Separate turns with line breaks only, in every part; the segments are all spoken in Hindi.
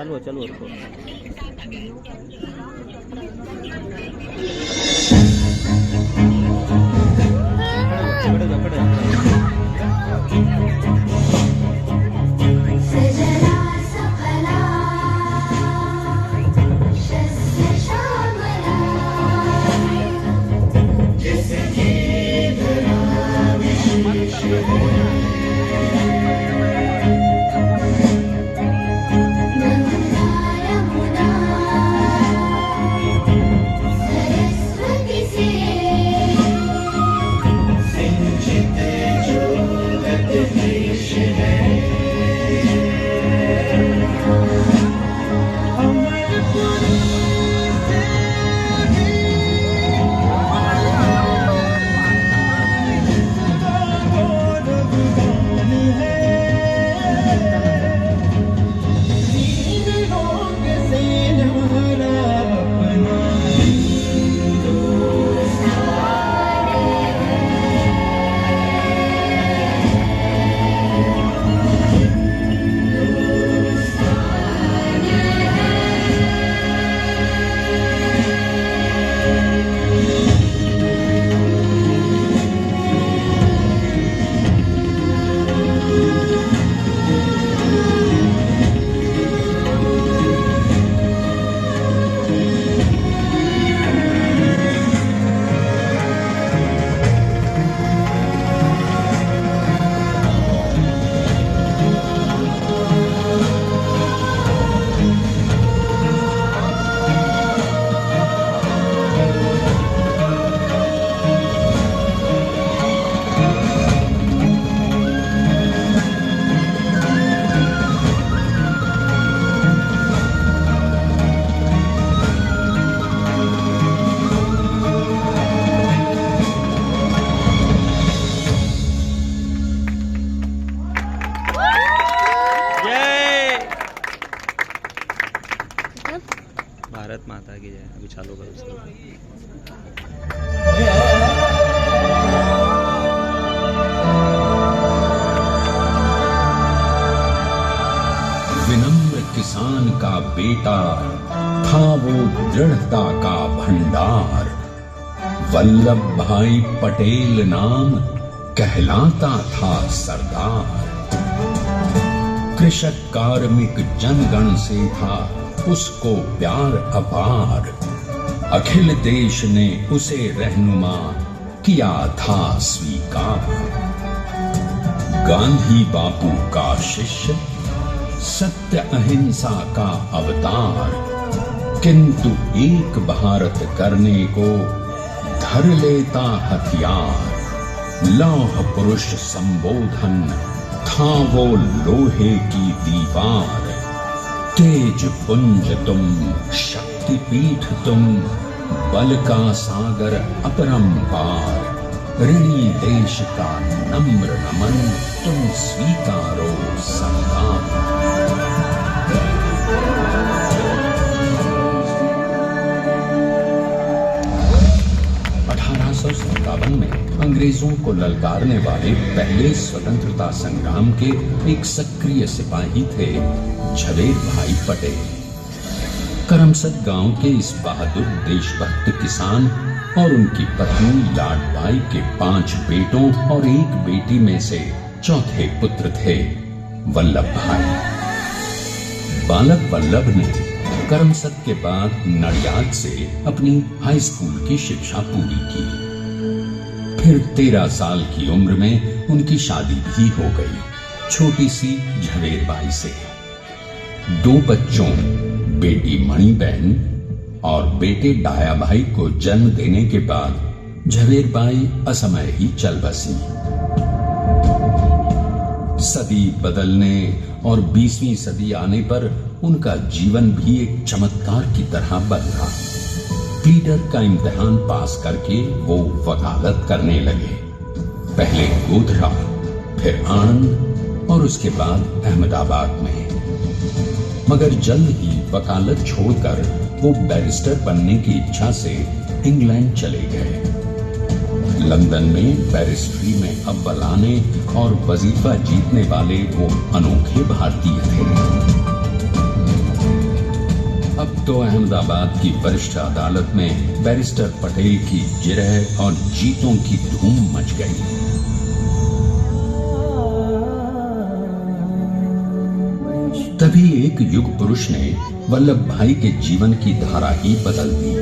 चालू है, चालू है, रुको। खड़े जाओ, खड़े जाओ। भारत माता की जय। अभी चालू करो उसको।
विनम्र किसान का बेटा था वो दृढ़ता का भंडार। वल्लभ भाई पटेल नाम कहलाता था सरदार। कृषक कार्मिक जनगण से था उसको प्यार अपार। अखिल देश ने उसे रहनुमा किया था स्वीकार। गांधी बापू का शिष्य, सत्य अहिंसा का अवतार, किंतु एक भारत करने को धर लेता हथियार। लौह पुरुष संबोधन था वो लोहे की दीवार। तेज पुंज तुम, शक्ति पीठ तुम, बल का सागर अपरंपार। ऋणी देश का नम्र नमन तुम स्वीकारो सरदार। 1857 में अंग्रेजों को ललकारने वाले पहले स्वतंत्रता संग्राम के एक सक्रिय सिपाही थे झवेर भाई पटेल। करमसद गांव के इस बहादुर देशभक्त किसान और उनकी पत्नी लाडबाई के 5 बेटों और 1 बेटी में से चौथे पुत्र थे वल्लभ भाई। बालक वल्लभ ने करमसद के बाद नडियाद से अपनी हाई स्कूल की शिक्षा पूरी की। फिर 13 साल की उम्र में उनकी शादी भी हो गई, छोटी सी झवेरबाई से। 2 बच्चों, बेटी मणिबेन और बेटे डाया भाई को जन्म देने के बाद झवेरबाई असमय ही चल बसी। सदी बदलने और 20वीं सदी आने पर उनका जीवन भी एक चमत्कार की तरह बदला। प्लीडर का इम्तिहान पास करके वो वकालत करने लगे, पहले गोधरा, फिर आणंद और उसके बाद अहमदाबाद में। मगर जल्द ही वकालत छोड़कर वो बैरिस्टर बनने की इच्छा से इंग्लैंड चले गए। लंदन में बैरिस्ट्री में अव्वल आने और वजीफा जीतने वाले वो अनोखे भारतीय थे। तो अहमदाबाद की वरिष्ठ अदालत में बैरिस्टर पटेल की जिरह और जीतों की धूम मच गई। तभी एक युग पुरुष ने वल्लभ भाई के जीवन की धारा ही बदल दी।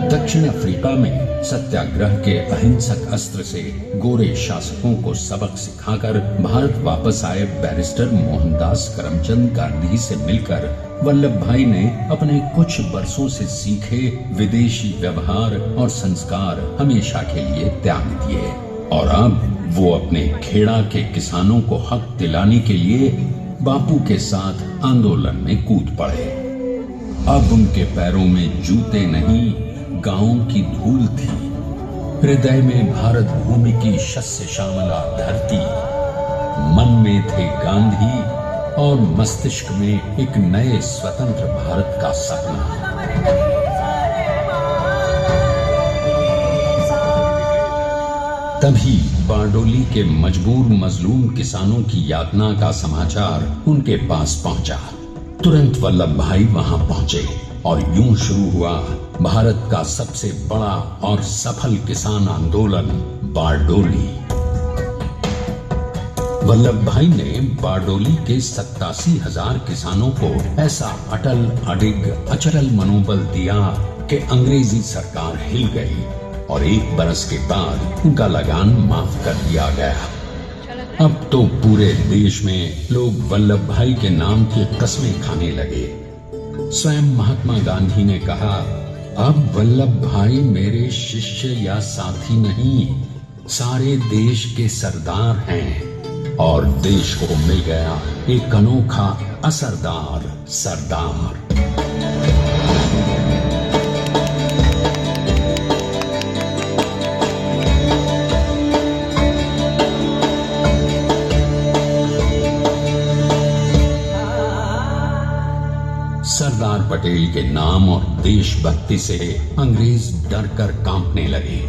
दक्षिण अफ्रीका में सत्याग्रह के अहिंसक अस्त्र से गोरे शासकों को सबक सिखाकर भारत वापस आए बैरिस्टर मोहनदास करमचंद गांधी से मिलकर वल्लभ भाई ने अपने कुछ बरसों से सीखे विदेशी व्यवहार और संस्कार हमेशा के लिए त्याग दिए और अब वो अपने खेड़ा के किसानों को हक दिलाने के लिए बापू के साथ आंदोलन में कूद पड़े। अब उनके पैरों में जूते नहीं, गांवों की धूल थी। हृदय में भारत भूमि की शस्य श्यामला धरती, मन में थे गांधी और मस्तिष्क में एक नए स्वतंत्र भारत का सपना। तभी बारडोली के मजबूर मजलूम किसानों की यातना का समाचार उनके पास पहुंचा। तुरंत वल्लभ भाई वहां पहुंचे और यूं शुरू हुआ भारत का सबसे बड़ा और सफल किसान आंदोलन बारडोली। वल्लभ भाई ने बारडोली के 87,000 किसानों को ऐसा अटल अडिग अचरल मनोबल दिया कि अंग्रेजी सरकार हिल गई और 1 बरस के बाद उनका लगान माफ कर दिया गया। अब तो पूरे देश में लोग वल्लभ भाई के नाम की कस्में खाने लगे। स्वयं महात्मा गांधी ने कहा, अब वल्लभ भाई मेरे शिष्य या साथी नहीं, सारे देश के सरदार हैं। और देश को मिल गया एक अनोखा असरदार सरदार। सरदार पटेल के नाम और देशभक्ति से अंग्रेज डर कर कांपने लगे।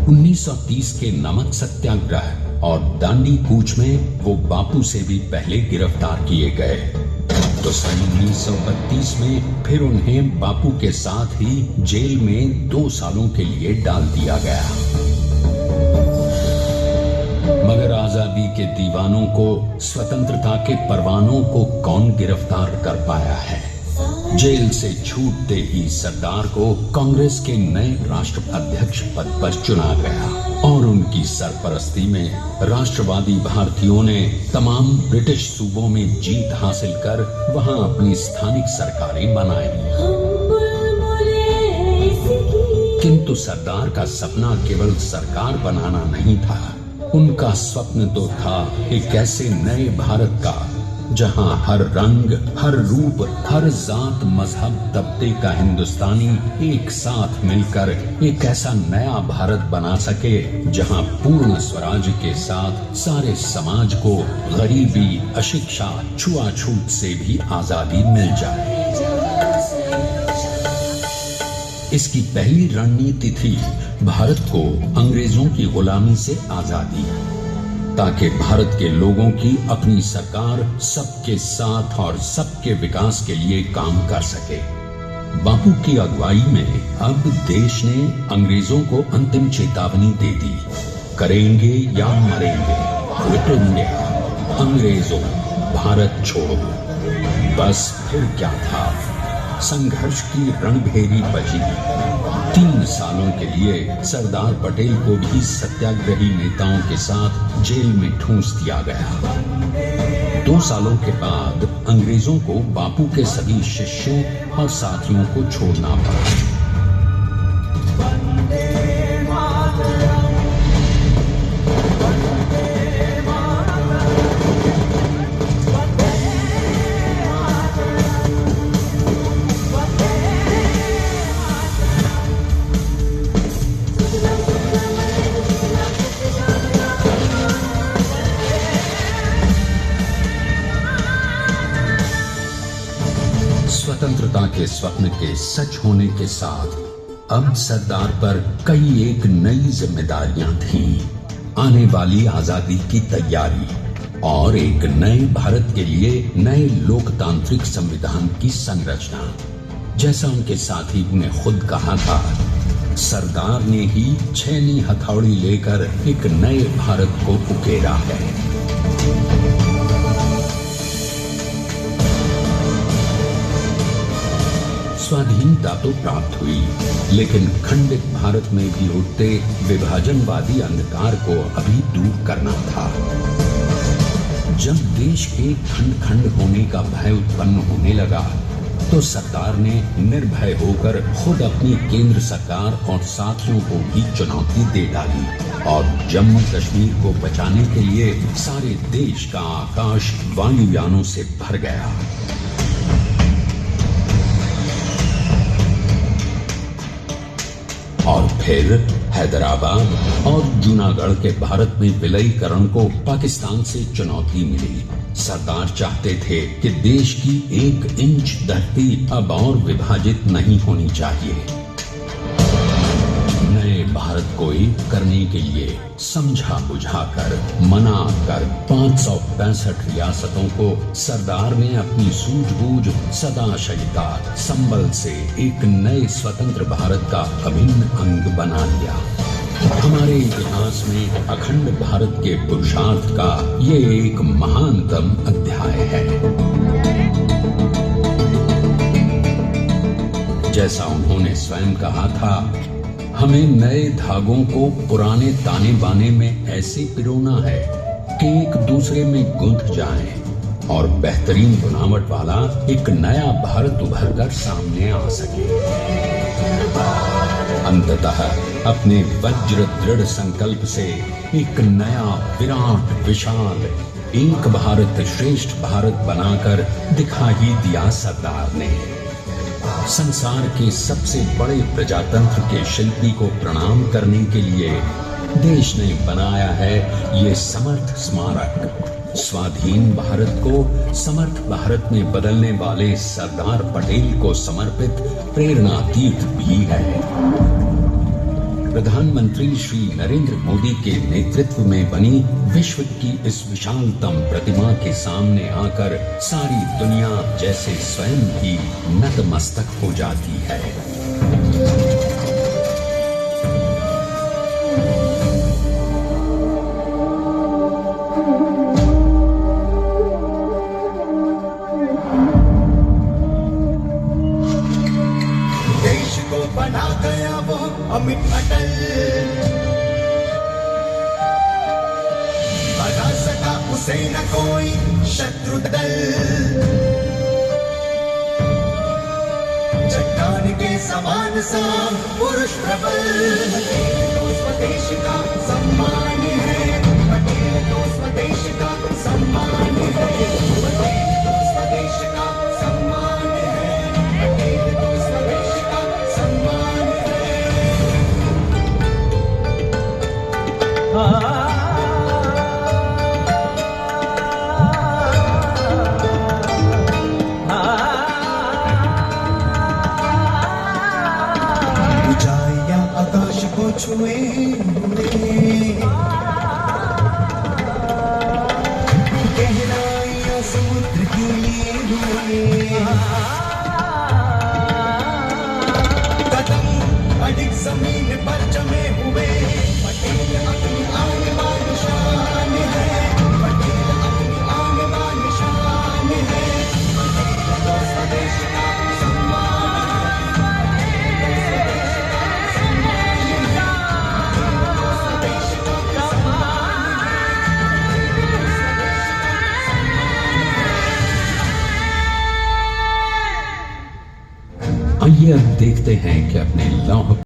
1930 के नमक सत्याग्रह और दांडी कूच में वो बापू से भी पहले गिरफ्तार किए गए। तो सन 1932 में फिर उन्हें बापू के साथ ही जेल में 2 सालों के लिए डाल दिया गया। मगर आजादी के दीवानों को, स्वतंत्रता के परवानों को कौन गिरफ्तार कर पाया है। जेल से छूटते ही सरदार को कांग्रेस के नए राष्ट्राध्यक्ष पद पर चुना गया और उनकी सरपरस्ती में राष्ट्रवादी भारतीयों ने तमाम ब्रिटिश सूबों में जीत हासिल कर वहां अपनी स्थानिक सरकारें बनाई। किंतु सरदार का सपना केवल सरकार बनाना नहीं था। उनका स्वप्न तो था एक ऐसे नए भारत का जहां हर रंग, हर रूप, हर जात, मजहब, तबके का हिंदुस्तानी एक साथ मिलकर एक ऐसा नया भारत बना सके जहां पूर्ण स्वराज के साथ सारे समाज को गरीबी, अशिक्षा, छुआछूत से भी आजादी मिल जाए। इसकी पहली रणनीति थी भारत को अंग्रेजों की गुलामी से आजादी, ताकि भारत के लोगों की अपनी सरकार सबके साथ और सबके विकास के लिए काम कर सके। बापू की अगुवाई में अब देश ने अंग्रेजों को अंतिम चेतावनी दे दी, करेंगे या मरेंगे, क्विट इंडिया, अंग्रेजों भारत छोड़ो। बस फिर क्या था, संघर्ष की रणभेरी बजी। 3 सालों के लिए सरदार पटेल को भी सत्याग्रही नेताओं के साथ जेल में ठूंस दिया गया। 2 सालों के बाद अंग्रेजों को बापू के सभी शिष्यों और साथियों को छोड़ना पड़ा। स्वतंत्रता के स्वप्न के सच होने के साथ अब सरदार पर कई एक नई जिम्मेदारियां थीं। आने वाली आजादी की तैयारी, और एक नए भारत के लिए नए लोकतांत्रिक संविधान की संरचना। जैसा उनके साथी ने खुद कहा था, सरदार ने ही छेनी हथौड़ी लेकर एक नए भारत को उकेरा है। स्वाधीनता तो प्राप्त हुई, लेकिन खंडित भारत में भी उठते विभाजनवादी अंधकार को अभी दूर करना था। जब देश के खंड खंड होने का भय उत्पन्न होने लगा, तो सरदार ने निर्भय होकर खुद अपनी केंद्र सरकार और साथियों को भी चुनौती दे डाली और जम्मू कश्मीर को बचाने के लिए सारे देश का आकाश वायुयानों से भर गया। और फिर हैदराबाद और जूनागढ़ के भारत में विलयीकरण को पाकिस्तान से चुनौती मिली। सरदार चाहते थे कि देश की 1 इंच धरती अब और विभाजित नहीं होनी चाहिए। नए भारत को एक करने के लिए समझा बुझाकर मना कर 565 रियासतों को सरदार ने अपनी सूझबूझ सदाशयिता संबल से एक नए स्वतंत्र भारत का अभिन्न अंग बना लिया। हमारे इतिहास में अखंड भारत के पुरुषार्थ का ये एक महानतम अध्याय है। जैसा उन्होंने स्वयं कहा था, हमें नए धागों को पुराने ताने बाने में ऐसे पिरोना है कि एक दूसरे में गुंथ जाएं और बेहतरीन बनावट वाला एक नया भारत उभर कर सामने आ सके। अंततः अपने वज्र दृढ़ संकल्प से एक नया विराट विशाल एक भारत श्रेष्ठ भारत बनाकर दिखा ही दिया सरदार ने। संसार के सबसे बड़े प्रजातंत्र के शिल्पी को प्रणाम करने के लिए देश ने बनाया है ये समर्थ स्मारक। स्वाधीन भारत को समर्थ भारत में बदलने वाले सरदार पटेल को समर्पित प्रेरणा तीर्थ भी है। प्रधानमंत्री श्री नरेंद्र मोदी के नेतृत्व में बनी विश्व की इस विशालतम प्रतिमा के सामने आकर सारी दुनिया जैसे स्वयं ही नतमस्तक हो जाती है।
देश को बना गया वो अमित अटल, हरा सका उसे न कोई शत्रु दल। चट्टान के समान सा पुरुष प्रबल, पटेल तो स्वदेश का सम्मान है, पटेल तो स्वदेश का सम्मान है, पटेल तो स्वदेश का सम्मान है, पटेल तो स्वदेश का सम्मान ऊंचाइयां आकाश को छुए हुए, गहराइयां समुद्र की लिए हुए, कदम अडिग जमीन पर जमे हुए। पटेल अपनी आने वाली शान है, पटेल अपनी आने वाली शान है, पटेल तो स्वदेश का सम्मान है, पटेल तो स्वदेश का सम्मान है।
आइए अब देखते हैं कि अपने लौह